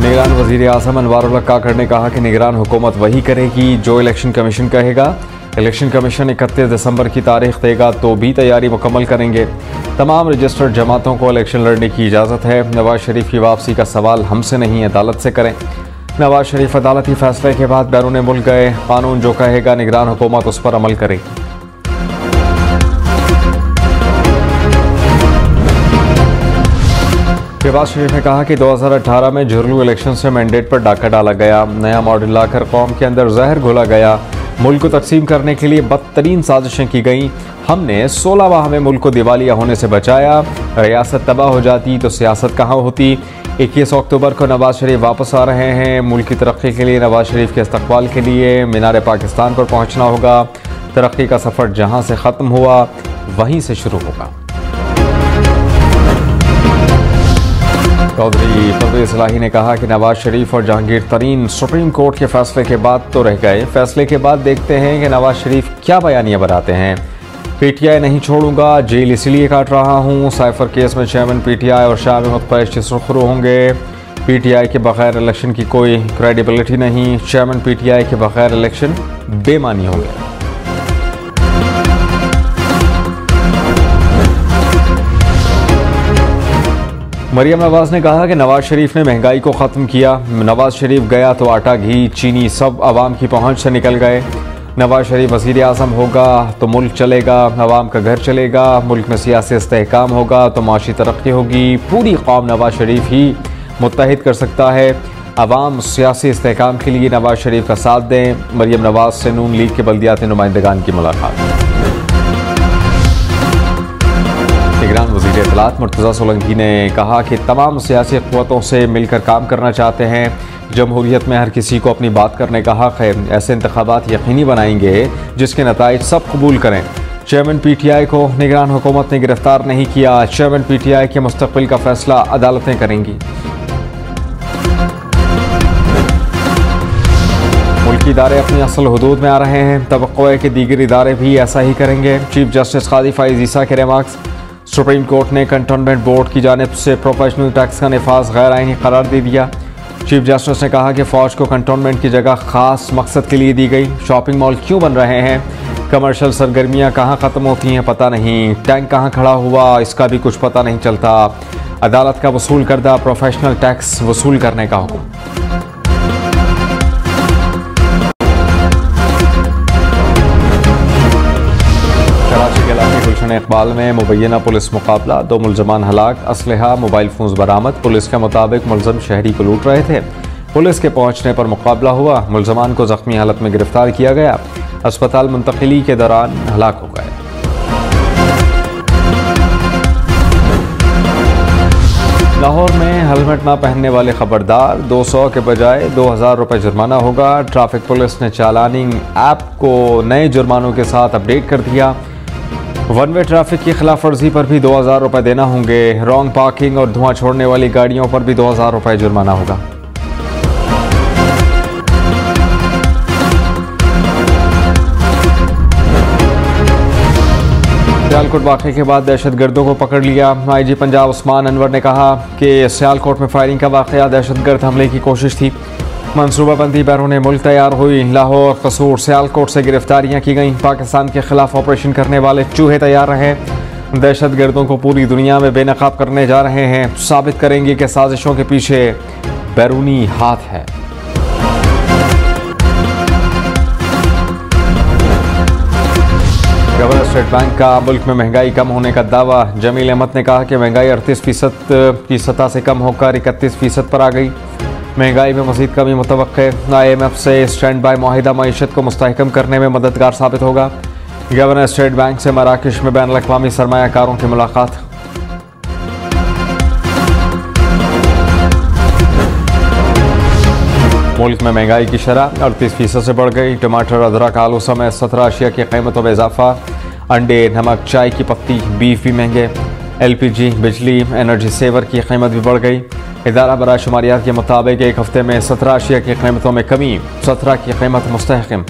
निगरान वज़ीर आज़म अनवारुल्लाह काकड़ ने कहा कि निगरान हुकूमत वही करेगी जो इलेक्शन कमीशन कहेगा। इलेक्शन कमीशन 31 दिसंबर की तारीख देगा तो भी तैयारी मुकम्मल करेंगे। तमाम रजिस्टर्ड जमातों को इलेक्शन लड़ने की इजाज़त है। नवाज शरीफ की वापसी का सवाल हमसे नहीं, अदालत से करें। नवाज शरीफ अदालती फैसले के बाद बैरून मुल्क गए। कानून जो कहेगा निगरान हुकूमत उस पर अमल करेगी। शहबाज शरीफ ने कहा कि 2018 में झुरलू इलेक्शन से मैंडेट पर डाका डाला गया। नया मॉडल लाकर कौम के अंदर जहर घोला गया। मुल्क को तकसीम करने के लिए बदतरीन साजिशें की गईं। हमने 16 माह में मुल्क को दिवालिया होने से बचाया। रियासत तबाह हो जाती तो सियासत कहाँ होती। 21 अक्टूबर को नवाज शरीफ वापस आ रहे हैं। मुल्क की तरक्की के लिए, नवाज शरीफ के इस्तकबाल के लिए मीनार पाकिस्तान पर पहुँचना होगा। तरक्की का सफ़र जहाँ से ख़त्म हुआ वहीं से शुरू होगा। चौधरी परवेज इलाही ने कहा कि नवाज शरीफ और जहांगीर तरीन सुप्रीम कोर्ट के फैसले के बाद तो रह गए। फैसले के बाद देखते हैं कि नवाज शरीफ क्या बयानियां बनाते हैं। पीटीआई नहीं छोड़ूंगा, जेल इसलिए काट रहा हूं। साइफर केस में चेयरमैन पीटीआई और शाह अहमद कुरैशी सुरखरू होंगे। पीटीआई के बगैर इलेक्शन की कोई क्रेडिबिलिटी नहीं। चेयरमैन पीटीआई के बगैर इलेक्शन बेमानी होंगे। मरियम नवाज ने कहा कि नवाज शरीफ ने महंगाई को ख़त्म किया। नवाज शरीफ गया तो आटा, घी, चीनी सब आवाम की पहुंच से निकल गए। नवाज शरीफ वज़ीर आज़म होगा तो मुल्क चलेगा, आवाम का घर चलेगा। मुल्क में सियासी इस्तेहकाम होगा तो माशी तरक्की होगी। पूरी कौम नवाज शरीफ ही मुत्तहिद कर सकता है। आवाम सियासी इस्तेहकाम के लिए नवाज शरीफ का साथ दें। मरियम नवाज से नून लीग के बल्दियाती नुमाइंदगान की मुलाकात। निगरान वज़ीर इत्तलात मुर्तज़ा सोलंकी ने कहा कि तमाम सियासी क़ुव्वतों से मिलकर काम करना चाहते हैं। जमहूरियत में हर किसी को अपनी बात करने का हक़ है। ऐसे इंतख़ाबात यकीनी बनाएंगे जिसके नताइज सब कबूल करें। चेयरमैन पीटीआई को निगरान हुकूमत ने गिरफ्तार नहीं किया। चेयरमैन पीटीआई के मुस्तक़बिल का फैसला अदालतें करेंगी। मुल्की इदारे अपनी असल हुदूद में आ रहे हैं। तवक्को है कि दीगर इदारे भी ऐसा ही करेंगे। चीफ जस्टिस कादी फ़ाइज़ ईसा के रिमार्क्स। सुप्रीम कोर्ट ने कंटोनमेंट बोर्ड की जानिब से प्रोफेशनल टैक्स का नफाज गैर आईनी करार दे दिया। चीफ जस्टिस ने कहा कि फ़ौज को कंटोनमेंट की जगह ख़ास मकसद के लिए दी गई। शॉपिंग मॉल क्यों बन रहे हैं, कमर्शियल सरगर्मियाँ कहाँ ख़त्म होती हैं पता नहीं, टैंक कहाँ खड़ा हुआ इसका भी कुछ पता नहीं चलता। अदालत का वसूल करदा प्रोफेशनल टैक्स वसूल करने का हुक्म। गुलशन इकबाल में मुबैना पुलिस मुकाबला, 2 मुलजमान हलाक, असलहा मोबाइल फोन बरामद। पुलिस के मुताबिक मुलजम शहरी को लूट रहे थे। पुलिस के पहुंचने पर मुकाबला हुआ। मुलजमान को जख्मी हालत में गिरफ्तार किया गया। अस्पताल मुंतकिली के दौरान हलाक हो गए। लाहौर में हेलमेट ना पहनने वाले खबरदार, 200 के बजाय 2000 रुपये जुर्माना होगा। ट्रैफिक पुलिस ने चालानिंग ऐप को नए जुर्मानों के साथ अपडेट कर दिया। वन वे ट्रैफिक की खिलाफ वर्जी पर भी 2000 रुपये देना होंगे। रॉन्ग पार्किंग और धुआं छोड़ने वाली गाड़ियों पर भी 2000 रुपये जुर्माना होगा। सियालकोट वाक़े के बाद दहशतगर्दों को पकड़ लिया। आईजी पंजाब उस्मान अनवर ने कहा कि सियालकोट में फायरिंग का वाक़या दहशतगर्द हमले की कोशिश थी। मनसूबाबंदी बैरून मुल्क तैयार हुई। लाहौर, कसूर, सियालकोट से गिरफ्तारियां की गईं। पाकिस्तान के खिलाफ ऑपरेशन करने वाले चूहे तैयार रहे। दहशतगर्दों को पूरी दुनिया में बेनकाब करने जा रहे हैं। साबित करेंगे कि साजिशों के पीछे बैरूनी हाथ है। गवर्नर स्टेट बैंक का मुल्क में महंगाई कम होने का दावा। जमील अहमद ने कहा कि महंगाई 38% की सतह से कम होकर 31% पर आ गई। महंगाई में मज़ीद कमी मुतवक्के। IMF से स्टैंड बाय मुआहिदा मईशत को मुस्तहकम करने में मददगार साबित होगा। गवर्नर स्टेट बैंक से मराकश में बैनुल अक़वामी सरमायाकारों की मुलाकात। मुल्क में महंगाई की शरह 38% से बढ़ गई। टमाटर, अदरक, आलू समेत 17 अशिया की कीमतों में इजाफा। अंडे, नमक, चाय की पत्ती, बीफ भी महंगे। LPG, बिजली, एनर्जी सेवर की कीमत भी बढ़ गई। इदारा बराए शुमारियात के मुताबिक एक हफ्ते में 17 अशिया की कीमतों में कमी, 17 की कीमत मुस्तहकम।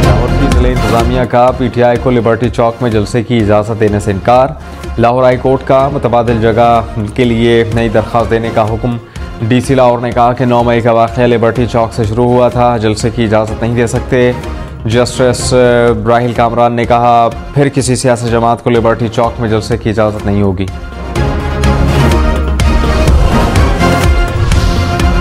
लाहौर की ज़िले इंतजामिया का PTI को लिबर्टी चौक में जलसे की इजाज़त देने से इनकार। लाहौर हाई कोर्ट का मुतबादिल जगह के लिए नई दरख्वास्त देने का हुक्म। DC लाहौर ने कहा कि 9 मई का वाक़या लिबर्टी चौक से शुरू हुआ था, जलसे की इजाज़त नहीं दे सकते। जस्टिस राहिल कामरान ने कहा फिर किसी सियासी जमात को लिबर्टी चौक में जलसे की इजाज़त नहीं होगी।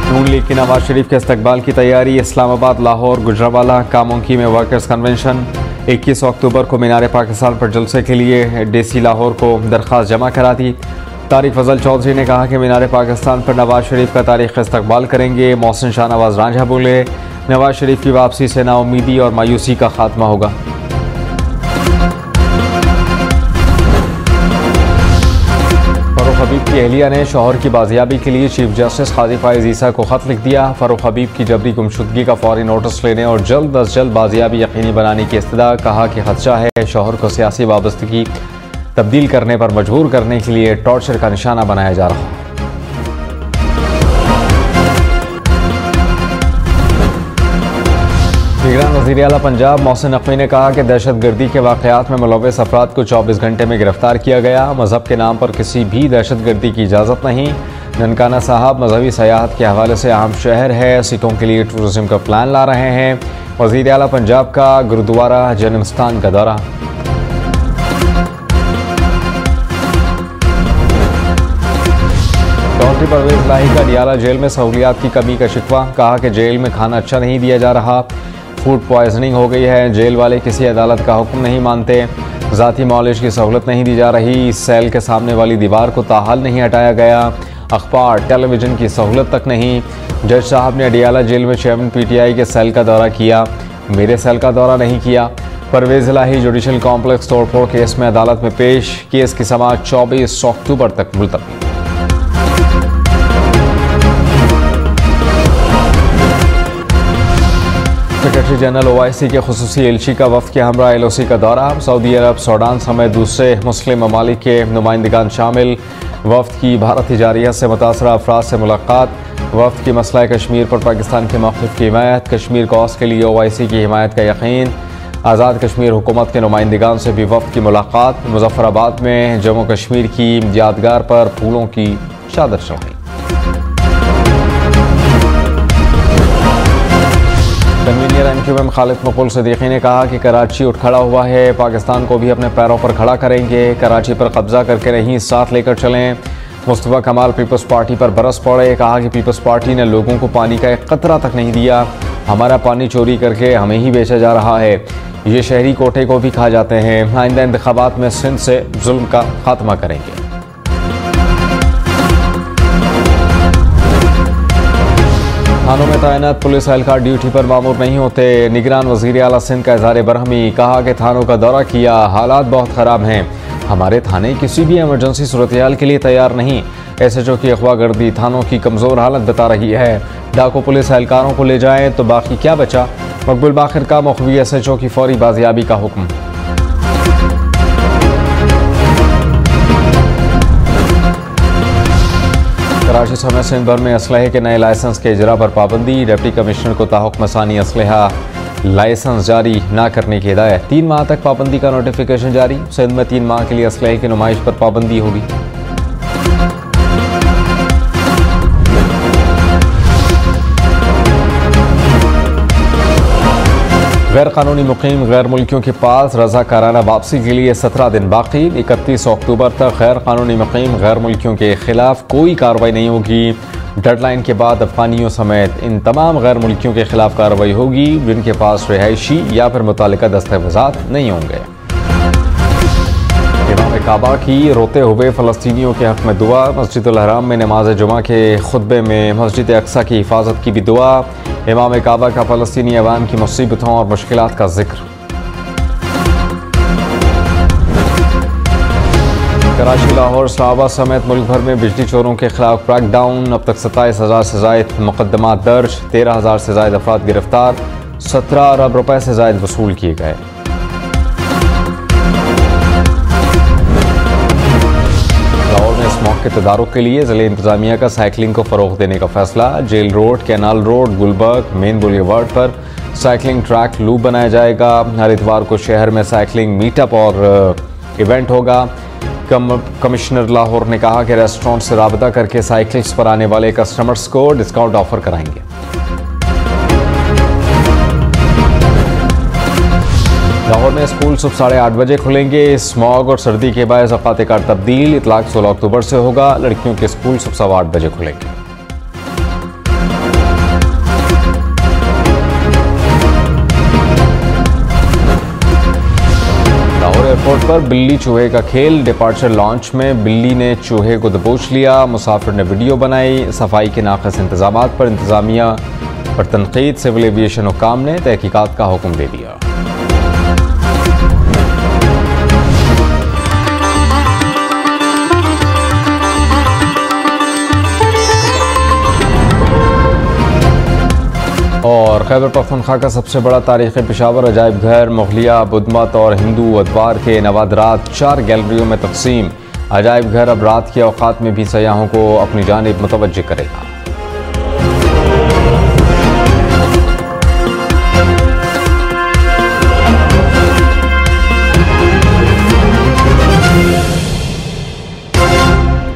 नून लीग की नवाज शरीफ के इस्तकबाल की तैयारी। इस्लामाबाद, लाहौर, गुजरावाला, कामोंकी में वर्कर्स कन्वेंशन। 21 अक्टूबर को मीनार पाकिस्तान पर जलसे के लिए DC लाहौर को दरख्वास्त जमा करा दी। तारिक फजल चौधरी ने कहा कि मीनार पाकिस्तान पर नवाज शरीफ का तारीख इस्तकबाल करेंगे। मोहसिन शाहनवाज रांझा बोले नवाज शरीफ की वापसी से नाउमीदी और मायूसी का खात्मा होगा। फारूक हबीब की अहलिया ने शौहर की बाजियाबी के लिए चीफ जस्टिस काजी फाइज ईसा को खत लिख दिया। फारूक हबीब की जबरी गुमशुदगी का फौरी नोटिस लेने और जल्द अज जल्द बाजियाबी यकीनी बनाने की इस्तदा। कहा कि खदशा है शौहर को सियासी वाबस्तगी तब्दील करने पर मजबूर करने के लिए टॉर्चर का निशाना बनाया जा रहा है। निगरान वज़ीर आला पंजाब मोहसिन नकवी ने कहा कि दहशतगर्दी के वाक़यात में मुलव्वस अफराद को 24 घंटे में गिरफ्तार किया गया। मजहब के नाम पर किसी भी दहशतगर्दी की इजाज़त नहीं। ननकाना साहब मजहबी सयाहत के हवाले से अहम शहर है, सीटों के लिए टूरिज्म का प्लान ला रहे हैं। वज़ीर आला पंजाब का गुरुद्वारा जन्मस्थान का दौरा। डॉक्टर परवेज लाही का डियाला जेल में सहूलियात की कमी का शिकवा। कहा कि जेल में खाना अच्छा नहीं दिया जा रहा, फूड पॉइजनिंग हो गई है। जेल वाले किसी अदालत का हुक्म नहीं मानते। ज़ाती मॉलिश की सहूलत नहीं दी जा रही। सेल के सामने वाली दीवार को ताहाल नहीं हटाया गया। अखबार टेलीविज़न की सहूलत तक नहीं। जज साहब ने डियाला जेल में चेयरमैन PTI के सेल का दौरा किया, मेरे सेल का दौरा नहीं किया। परवेज लाही जुडिशल कॉम्प्लेक्स तोड़फोड़ केस में अदालत में पेश। केस की समाअत 24 अक्टूबर तक मुलतवी। सेक्रेटरी जनरल OIC के खुसूसी एलची का वफ़द के हमरा LOC का दौरा। सऊदी अरब, सूडान समेत दूसरे मुस्लिम ममालिक के नुमाइंदगान शामिल। वफ़द की भारत तिजारियत से मुतासरा अफराद से मुलाकात। वफ़द की मसला कश्मीर पर पाकिस्तान के मौक़िफ़ की हिमायत। कश्मीर कॉज के लिए OIC की हिमायत का यकीन। आज़ाद कश्मीर हुकूमत के नुमाइंदगान से भी वफ़द की मुलाकात। मुजफ्फराबाद में जम्मू कश्मीर की यादगार पर फूलों की चादर चढ़ाई। कन्वीनियर MQM खालिद मकुल सिद्दीकी ने कहा कि कराची उठ खड़ा हुआ है, पाकिस्तान को भी अपने पैरों पर खड़ा करेंगे। कराची पर कब्जा करके नहीं, साथ लेकर चलें। मुस्तफा कमाल पीपल्स पार्टी पर बरस पड़े। कहा कि पीपल्स पार्टी ने लोगों को पानी का एक कतरा तक नहीं दिया, हमारा पानी चोरी करके हमें ही बेचा जा रहा है। ये शहरी कोटे को भी खा जाते हैं। आइंदा इंतखाबात में सिंध से जुल्म का खात्मा करेंगे। थानों में तैनात पुलिस एहलकार ड्यूटी पर मामूर नहीं होते। निगरान वज़ीर आला सिंध का इज़हार बरहमी। कहा कि थानों का दौरा किया, हालात बहुत ख़राब हैं। हमारे थाने किसी भी इमरजेंसी सूरत-ए-हाल के लिए तैयार नहीं। SHO की अगवा-गर्दी थानों की कमज़ोर हालत बता रही है। डाकू पुलिस एहलकारों को ले जाएं तो बाकी क्या बचा। मकबूल बाखिर का मुखबिर SHO की फौरी बाजियाबी का हुक्म। कराची समेत सिंध भर में असलहे के नए लाइसेंस के इजरा पर पाबंदी। डिप्टी कमिश्नर को ताहुक्म सानी असलहा लाइसेंस जारी न करने की हिदायत। 3 माह तक पाबंदी का नोटिफिकेशन जारी। सिंध में 3 माह के लिए असलहे की नुमाइश पर पाबंदी होगी। गैर कानूनी मुकीम गैर मुल्कियों के पास रज़ाकाराना वापसी के लिए 17 दिन बाकी। 31 अक्टूबर तक गैर कानूनी मुकीम गैर मुल्कियों के खिलाफ कोई कार्रवाई नहीं होगी। डेडलाइन के बाद अफगानियों समेत इन तमाम गैर मुल्कियों के खिलाफ कार्रवाई होगी जिनके पास रिहायशी या फिर मुतालिका दस्तावेज़ात नहीं होंगे। इमाम काबा की रोते हुए फ़लस्तीनियों के हक़ में दुआ। मस्जिदुल हराम में नमाज जुमा के खुतबे में मस्जिद अक्सा की हिफाजत की भी दुआ। इमाम काबा का फ़लस्तीनी अवाम की मुसीबतों और मुश्किलात का जिक्र। कराची, लाहौर, इस्लामाबाद समेत मुल्क भर में बिजली चोरों के खिलाफ क्रैकडाउन। अब तक 27,000 से ज़ायद मुकदमात दर्ज, 13,000 से ज़ायद अफराद गिरफ्तार, 17 अरब रुपए से ज़ायद वसूल किए गए। लाहौर में इस मौके तदारुक के लिए ज़िले इंतजामिया का साइकिलिंग को फ़रोग़ देने का फैसला। Jail road, canal road, Gulberg, main boulevard पर साइकिलिंग ट्रैक लूप बनाया जाएगा। हर इतवार को शहर में साइकिलिंग मीटअप और इवेंट होगा। कमिश्नर लाहौर ने कहा कि रेस्टोरेंट से राबता करके साइकिल्स पर आने वाले कस्टमर्स को डिस्काउंट ऑफर कराएंगे। लाहौर में स्कूल सुबह 8:30 बजे खुलेंगे। स्मॉग और सर्दी के बायस औकात कार तब्दील। इतलाक 16 अक्टूबर से होगा। लड़कियों के स्कूल सुबह 8:15 बजे खुलेंगे। लाहौर एयरपोर्ट पर बिल्ली चूहे का खेल। डिपार्चर लॉन्च में बिल्ली ने चूहे को दबोच लिया। मुसाफिर ने वीडियो बनाई। सफाई के नाक़िस इंतजामात पर इंतजामिया पर तनकीद। सिविल एविएशन हुक्काम ने तहकीकात का हुक्म दे दिया। और खैबर पख्तूनख्वा का सबसे बड़ा तारीख़ी पेशावर अजायब घर मुग़लिया, बुद्धमत और हिंदू अदवार के नवादरात 4 गैलरियों में तकसीम। अजायब घर अब रात के औकात में भी सयाहों को अपनी जानिब मुतवज्जे करेगा।